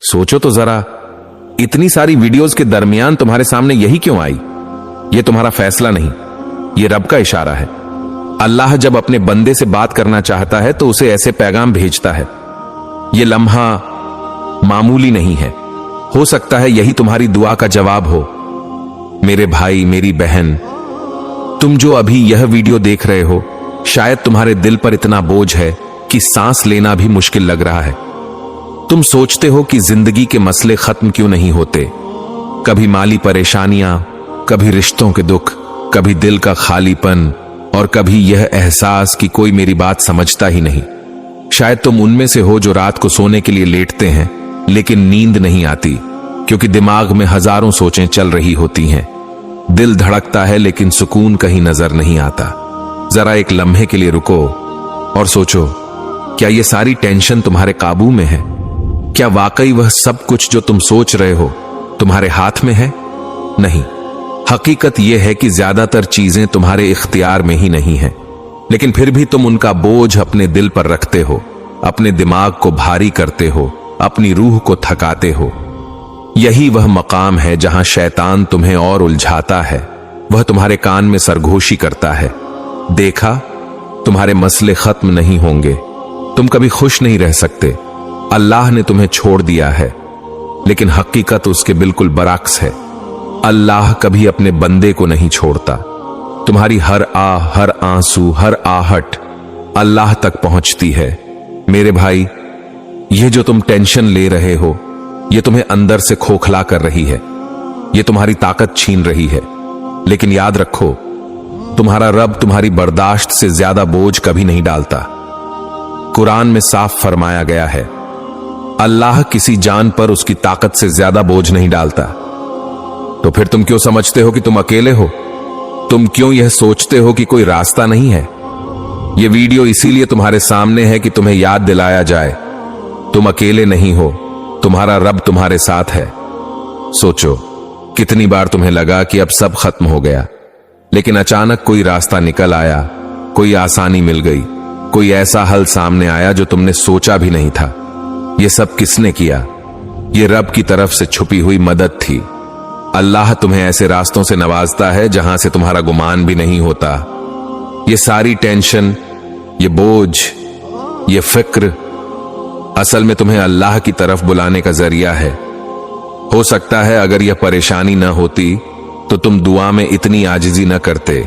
सोचो तो जरा, इतनी सारी वीडियोस के दरमियान तुम्हारे सामने यही क्यों आई? ये तुम्हारा फैसला नहीं, ये रब का इशारा है। अल्लाह जब अपने बंदे से बात करना चाहता है तो उसे ऐसे पैगाम भेजता है। ये लम्हा मामूली नहीं है। हो सकता है यही तुम्हारी दुआ का जवाब हो। मेरे भाई, मेरी बहन, तुम जो अभी यह वीडियो देख रहे हो, शायद तुम्हारे दिल पर इतना बोझ है कि सांस लेना भी मुश्किल लग रहा है। तुम सोचते हो कि जिंदगी के मसले खत्म क्यों नहीं होते। कभी माली परेशानियां, कभी रिश्तों के दुख, कभी दिल का खालीपन, और कभी यह एहसास कि कोई मेरी बात समझता ही नहीं। शायद तुम उनमें से हो जो रात को सोने के लिए लेटते हैं लेकिन नींद नहीं आती, क्योंकि दिमाग में हजारों सोचें चल रही होती हैं। दिल धड़कता है लेकिन सुकून कहीं नजर नहीं आता। जरा एक लम्हे के लिए रुको और सोचो, क्या ये सारी टेंशन तुम्हारे काबू में है? क्या वाकई वह सब कुछ जो तुम सोच रहे हो तुम्हारे हाथ में है? नहीं, हकीकत यह है कि ज्यादातर चीजें तुम्हारे इख्तियार में ही नहीं है, लेकिन फिर भी तुम उनका बोझ अपने दिल पर रखते हो, अपने दिमाग को भारी करते हो, अपनी रूह को थकाते हो। यही वह मकाम है जहां शैतान तुम्हें और उलझाता है। वह तुम्हारे कान में सरगोशी करता है, देखा, तुम्हारे मसले खत्म नहीं होंगे, तुम कभी खुश नहीं रह सकते, अल्लाह ने तुम्हें छोड़ दिया है। लेकिन हकीकत उसके बिल्कुल बरअक्स है। अल्लाह कभी अपने बंदे को नहीं छोड़ता। तुम्हारी हर आह, हर आंसू, हर आहट अल्लाह तक पहुंचती है। मेरे भाई, यह जो तुम टेंशन ले रहे हो, यह तुम्हें अंदर से खोखला कर रही है, यह तुम्हारी ताकत छीन रही है। लेकिन याद रखो, तुम्हारा रब तुम्हारी बर्दाश्त से ज्यादा बोझ कभी नहीं डालता। कुरान में साफ फरमाया गया है, अल्लाह किसी जान पर उसकी ताकत से ज्यादा बोझ नहीं डालता। तो फिर तुम क्यों समझते हो कि तुम अकेले हो? तुम क्यों यह सोचते हो कि कोई रास्ता नहीं है? यह वीडियो इसीलिए तुम्हारे सामने है कि तुम्हें याद दिलाया जाए, तुम अकेले नहीं हो, तुम्हारा रब तुम्हारे साथ है। सोचो, कितनी बार तुम्हें लगा कि अब सब खत्म हो गया, लेकिन अचानक कोई रास्ता निकल आया, कोई आसानी मिल गई, कोई ऐसा हल सामने आया जो तुमने सोचा भी नहीं था। यह सब किसने किया? यह रब की तरफ से छुपी हुई मदद थी। अल्लाह तुम्हें ऐसे रास्तों से नवाजता है जहां से तुम्हारा गुमान भी नहीं होता। ये सारी टेंशन, ये बोझ, ये फिक्र असल में तुम्हें अल्लाह की तरफ बुलाने का जरिया है। हो सकता है अगर यह परेशानी न होती तो तुम दुआ में इतनी आजिजी न करते,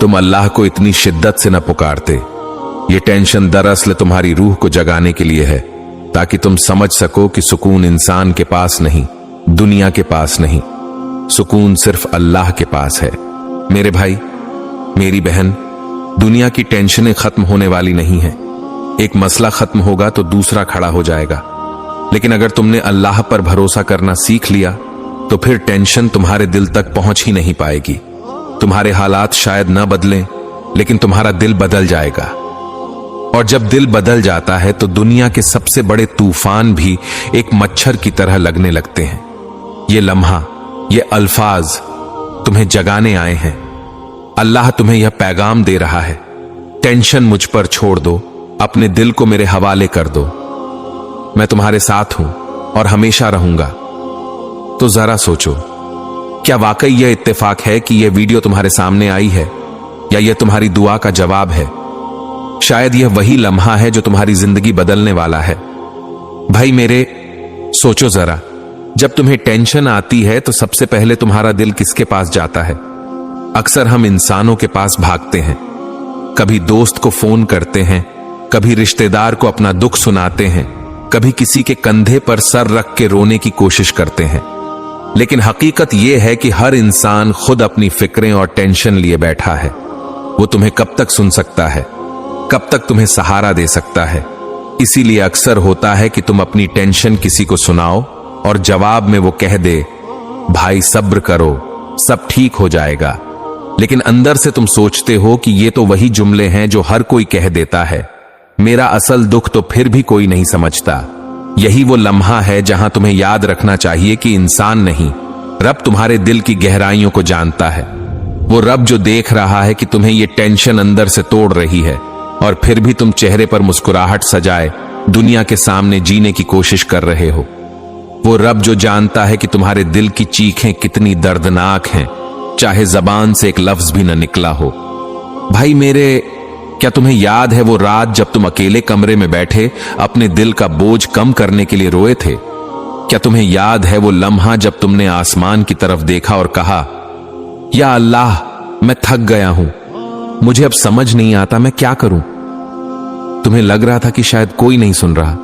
तुम अल्लाह को इतनी शिद्दत से न पुकारते। ये टेंशन दरअसल तुम्हारी रूह को जगाने के लिए है, ताकि तुम समझ सको कि सुकून इंसान के पास नहीं, दुनिया के पास नहीं, सुकून सिर्फ अल्लाह के पास है। मेरे भाई, मेरी बहन, दुनिया की टेंशनें खत्म होने वाली नहीं है। एक मसला खत्म होगा तो दूसरा खड़ा हो जाएगा, लेकिन अगर तुमने अल्लाह पर भरोसा करना सीख लिया तो फिर टेंशन तुम्हारे दिल तक पहुंच ही नहीं पाएगी। तुम्हारे हालात शायद न बदलें, लेकिन तुम्हारा दिल बदल जाएगा। और जब दिल बदल जाता है तो दुनिया के सबसे बड़े तूफान भी एक मच्छर की तरह लगने लगते हैं। ये लम्हा, ये अल्फाज तुम्हें जगाने आए हैं। अल्लाह तुम्हें यह पैगाम दे रहा है, टेंशन मुझ पर छोड़ दो, अपने दिल को मेरे हवाले कर दो, मैं तुम्हारे साथ हूं और हमेशा रहूंगा। तो जरा सोचो, क्या वाकई यह इत्तेफाक है कि यह वीडियो तुम्हारे सामने आई है, या यह तुम्हारी दुआ का जवाब है? शायद यह वही लम्हा है जो तुम्हारी जिंदगी बदलने वाला है। भाई मेरे, सोचो जरा, जब तुम्हें टेंशन आती है तो सबसे पहले तुम्हारा दिल किसके पास जाता है? अक्सर हम इंसानों के पास भागते हैं। कभी दोस्त को फोन करते हैं, कभी रिश्तेदार को अपना दुख सुनाते हैं, कभी किसी के कंधे पर सर रख के रोने की कोशिश करते हैं। लेकिन हकीकत यह है कि हर इंसान खुद अपनी फिक्रें और टेंशन लिए बैठा है। वो तुम्हें कब तक सुन सकता है? कब तक तुम्हें सहारा दे सकता है? इसीलिए अक्सर होता है कि तुम अपनी टेंशन किसी को सुनाओ और जवाब में वो कह दे, भाई सब्र करो, सब ठीक हो जाएगा। लेकिन अंदर से तुम सोचते हो कि ये तो वही जुमले हैं जो हर कोई कह देता है, मेरा असल दुख तो फिर भी कोई नहीं समझता। यही वो लम्हा है जहां तुम्हें याद रखना चाहिए कि इंसान नहीं, रब तुम्हारे दिल की गहराइयों को जानता है। वो रब जो देख रहा है कि तुम्हें ये टेंशन अंदर से तोड़ रही है, और फिर भी तुम चेहरे पर मुस्कुराहट सजाए दुनिया के सामने जीने की कोशिश कर रहे हो। वो रब जो जानता है कि तुम्हारे दिल की चीखें कितनी दर्दनाक हैं, चाहे जबान से एक लफ्ज भी न निकला हो। भाई मेरे, क्या तुम्हें याद है वो रात जब तुम अकेले कमरे में बैठे अपने दिल का बोझ कम करने के लिए रोए थे? क्या तुम्हें याद है वो लम्हा जब तुमने आसमान की तरफ देखा और कहा, या अल्लाह, मैं थक गया हूं, मुझे अब समझ नहीं आता मैं क्या करूं? तुम्हें लग रहा था कि शायद कोई नहीं सुन रहा,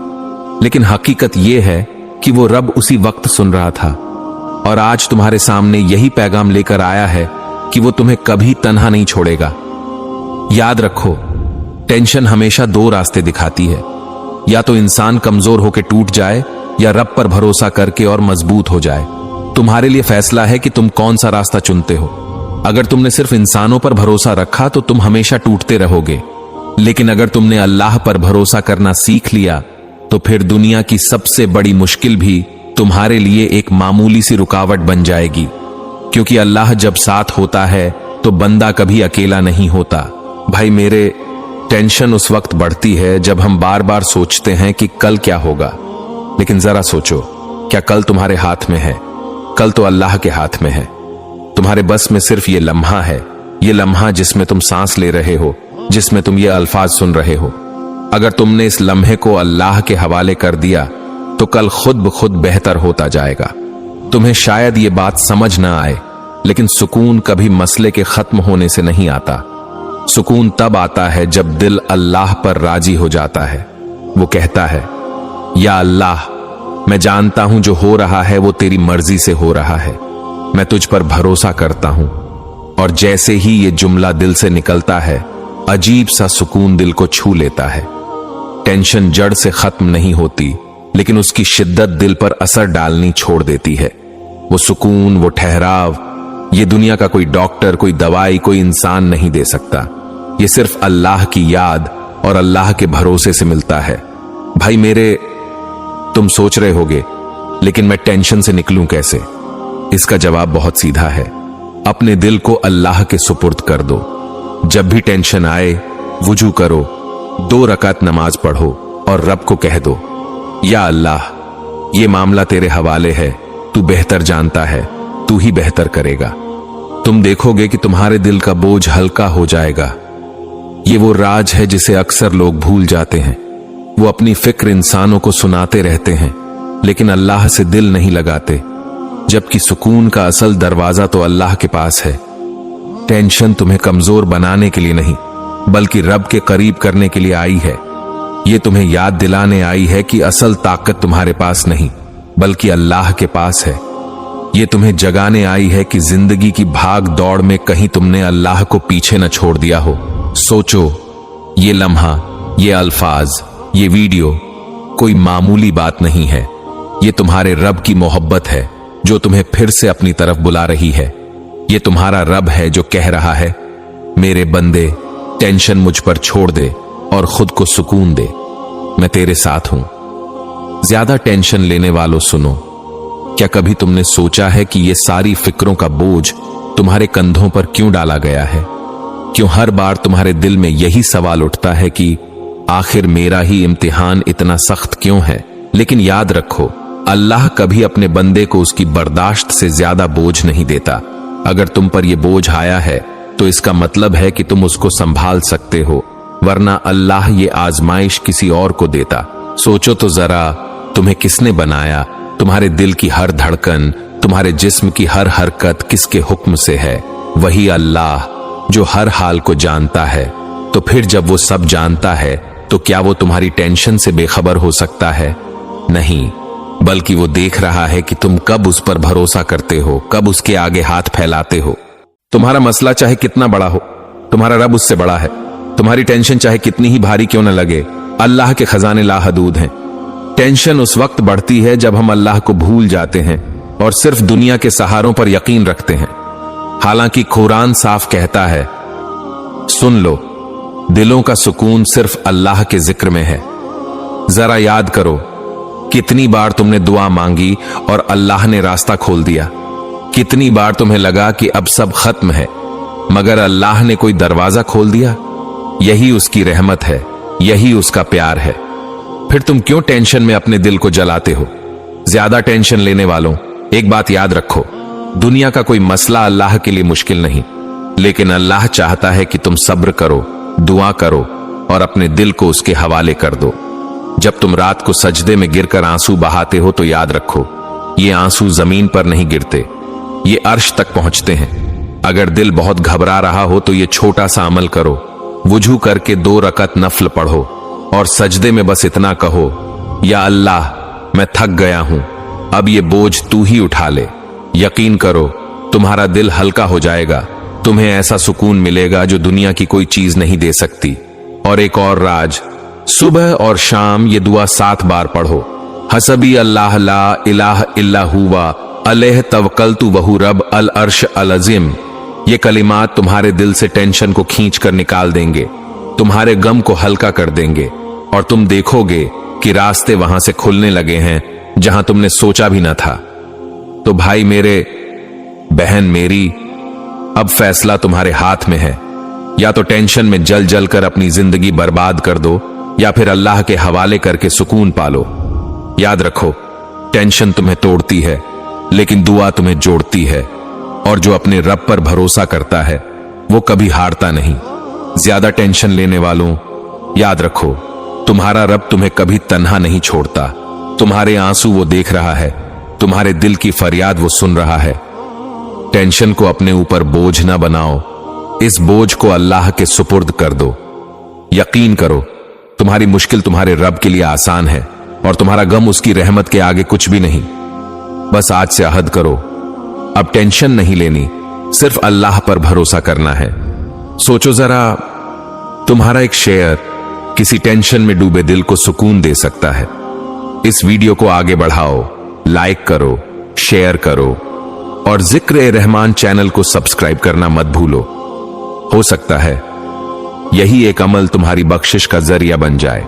लेकिन हकीकत यह है कि वो रब उसी वक्त सुन रहा था और आज तुम्हारे सामने यही पैगाम लेकर आया है कि वो तुम्हें कभी तन्हा नहीं छोड़ेगा। याद रखो, टेंशन हमेशा दो रास्ते दिखाती है, या तो इंसान कमजोर होकर टूट जाए या रब पर भरोसा करके और मजबूत हो जाए। तुम्हारे लिए फैसला है कि तुम कौन सा रास्ता चुनते हो। अगर तुमने सिर्फ इंसानों पर भरोसा रखा तो तुम हमेशा टूटते रहोगे, लेकिन अगर तुमने अल्लाह पर भरोसा करना सीख लिया तो फिर दुनिया की सबसे बड़ी मुश्किल भी तुम्हारे लिए एक मामूली सी रुकावट बन जाएगी, क्योंकि अल्लाह जब साथ होता है तो बंदा कभी अकेला नहीं होता। भाई मेरे, टेंशन उस वक्त बढ़ती है जब हम बार बार सोचते हैं कि कल क्या होगा, लेकिन जरा सोचो, क्या कल तुम्हारे हाथ में है? कल तो अल्लाह के हाथ में है। तुम्हारे बस में सिर्फ ये लम्हा है, ये लम्हा जिसमें तुम सांस ले रहे हो, जिसमें तुम ये अल्फाज सुन रहे हो। अगर तुमने इस लम्हे को अल्लाह के हवाले कर दिया तो कल खुद ब खुद बेहतर होता जाएगा। तुम्हें शायद ये बात समझ ना आए, लेकिन सुकून कभी मसले के खत्म होने से नहीं आता। सुकून तब आता है जब दिल अल्लाह पर राजी हो जाता है। वो कहता है, या अल्लाह, मैं जानता हूं जो हो रहा है वो तेरी मर्जी से हो रहा है, मैं तुझ पर भरोसा करता हूं। और जैसे ही ये जुमला दिल से निकलता है, अजीब सा सुकून दिल को छू लेता है। टेंशन जड़ से खत्म नहीं होती, लेकिन उसकी शिद्दत दिल पर असर डालनी छोड़ देती है। वो सुकून, वो ठहराव, ये दुनिया का कोई डॉक्टर, कोई दवाई, कोई इंसान नहीं दे सकता। ये सिर्फ अल्लाह की याद और अल्लाह के भरोसे से मिलता है। भाई मेरे, तुम सोच रहे होगे, लेकिन मैं टेंशन से निकलूं कैसे? इसका जवाब बहुत सीधा है। अपने दिल को अल्लाह के सुपुर्द कर दो। जब भी टेंशन आए, वुजू करो, 2 रकात नमाज पढ़ो और रब को कह दो, या अल्लाह, ये मामला तेरे हवाले है, तू बेहतर जानता है, तू ही बेहतर करेगा। तुम देखोगे कि तुम्हारे दिल का बोझ हल्का हो जाएगा। ये वो राज है जिसे अक्सर लोग भूल जाते हैं। वो अपनी फिक्र इंसानों को सुनाते रहते हैं, लेकिन अल्लाह से दिल नहीं लगाते, जबकि सुकून का असल दरवाजा तो अल्लाह के पास है। टेंशन तुम्हें कमजोर बनाने के लिए नहीं, बल्कि रब के करीब करने के लिए आई है। ये तुम्हें याद दिलाने आई है कि असल ताकत तुम्हारे पास नहीं, बल्कि अल्लाह के पास है। ये तुम्हें जगाने आई है कि जिंदगी की भाग दौड़ में कहीं तुमने अल्लाह को पीछे न छोड़ दिया हो। सोचो, ये लम्हा, ये अल्फाज, ये वीडियो कोई मामूली बात नहीं है। ये तुम्हारे रब की मोहब्बत है जो तुम्हें फिर से अपनी तरफ बुला रही है। ये तुम्हारा रब है जो कह रहा है, मेरे बंदे, टेंशन मुझ पर छोड़ दे और खुद को सुकून दे, मैं तेरे साथ हूं। ज्यादा टेंशन लेने वालों सुनो, क्या कभी तुमने सोचा है कि ये सारी फिक्रों का बोझ तुम्हारे कंधों पर क्यों डाला गया है? क्यों हर बार तुम्हारे दिल में यही सवाल उठता है कि आखिर मेरा ही इम्तिहान इतना सख्त क्यों है? लेकिन याद रखो, अल्लाह कभी अपने बंदे को उसकी बर्दाश्त से ज्यादा बोझ नहीं देता। अगर तुम पर यह बोझ आया है तो इसका मतलब है कि तुम उसको संभाल सकते हो, वरना अल्लाह ये आजमाइश किसी और को देता। सोचो तो जरा, तुम्हें किसने बनाया? तुम्हारे दिल की हर धड़कन, तुम्हारे जिस्म की हर हरकत किसके हुक्म से है? वही अल्लाह जो हर हाल को जानता है। तो फिर जब वो सब जानता है तो क्या वो तुम्हारी टेंशन से बेखबर हो सकता है? नहीं, बल्कि वो देख रहा है कि तुम कब उस पर भरोसा करते हो, कब उसके आगे हाथ फैलाते हो। तुम्हारा मसला चाहे कितना बड़ा हो, तुम्हारा रब उससे बड़ा है। तुम्हारी टेंशन चाहे कितनी ही भारी क्यों न लगे, अल्लाह के खजाने लाहदूद हैं। टेंशन उस वक्त बढ़ती है जब हम अल्लाह को भूल जाते हैं और सिर्फ दुनिया के सहारों पर यकीन रखते हैं। हालांकि कुरान साफ कहता है, सुन लो, दिलों का सुकून सिर्फ अल्लाह के जिक्र में है। जरा याद करो, कितनी बार तुमने दुआ मांगी और अल्लाह ने रास्ता खोल दिया। कितनी बार तुम्हें लगा कि अब सब खत्म है, मगर अल्लाह ने कोई दरवाजा खोल दिया। यही उसकी रहमत है, यही उसका प्यार है। फिर तुम क्यों टेंशन में अपने दिल को जलाते हो? ज्यादा टेंशन लेने वालों, एक बात याद रखो, दुनिया का कोई मसला अल्लाह के लिए मुश्किल नहीं, लेकिन अल्लाह चाहता है कि तुम सब्र करो, दुआ करो और अपने दिल को उसके हवाले कर दो। जब तुम रात को सजदे में गिरकर आंसू बहाते हो तो याद रखो, ये आंसू जमीन पर नहीं गिरते, ये अर्श तक पहुंचते हैं। अगर दिल बहुत घबरा रहा हो तो ये छोटा सा अमल करो, वुजू करके 2 रकत नफल पढ़ो और सजदे में बस इतना कहो, या अल्लाह मैं थक गया हूं, अब ये बोझ तू ही उठा ले। यकीन करो तुम्हारा दिल हल्का हो जाएगा, तुम्हें ऐसा सुकून मिलेगा जो दुनिया की कोई चीज नहीं दे सकती। और एक और राज, सुबह और शाम ये दुआ 7 बार पढ़ो, हसबी अल्लाह ला इलाहा इल्ला हुवा अलैह तवक्कलतु वहु रब अल अर्श अल अज़ीम। ये कलिमात तुम्हारे दिल से टेंशन को खींच कर निकाल देंगे, तुम्हारे गम को हल्का कर देंगे और तुम देखोगे कि रास्ते वहां से खुलने लगे हैं जहां तुमने सोचा भी न था। तो भाई मेरे, बहन मेरी, अब फैसला तुम्हारे हाथ में है। या तो टेंशन में जल जल कर अपनी जिंदगी बर्बाद कर दो, या फिर अल्लाह के हवाले करके सुकून पालो। याद रखो, टेंशन तुम्हें तोड़ती है लेकिन दुआ तुम्हें जोड़ती है, और जो अपने रब पर भरोसा करता है वो कभी हारता नहीं। ज्यादा टेंशन लेने वालों, याद रखो, तुम्हारा रब तुम्हें कभी तन्हा नहीं छोड़ता। तुम्हारे आंसू वो देख रहा है, तुम्हारे दिल की फरियाद वो सुन रहा है। टेंशन को अपने ऊपर बोझ ना बनाओ, इस बोझ को अल्लाह के सुपुर्द कर दो। यकीन करो तुम्हारी मुश्किल तुम्हारे रब के लिए आसान है और तुम्हारा गम उसकी रहमत के आगे कुछ भी नहीं। बस आज से अहद करो, अब टेंशन नहीं लेनी, सिर्फ अल्लाह पर भरोसा करना है। सोचो जरा, तुम्हारा एक शेयर किसी टेंशन में डूबे दिल को सुकून दे सकता है। इस वीडियो को आगे बढ़ाओ, लाइक करो, शेयर करो और जिक्र-ए-रहमान चैनल को सब्सक्राइब करना मत भूलो। हो सकता है यही एक अमल तुम्हारी बख्शिश का जरिया बन जाए।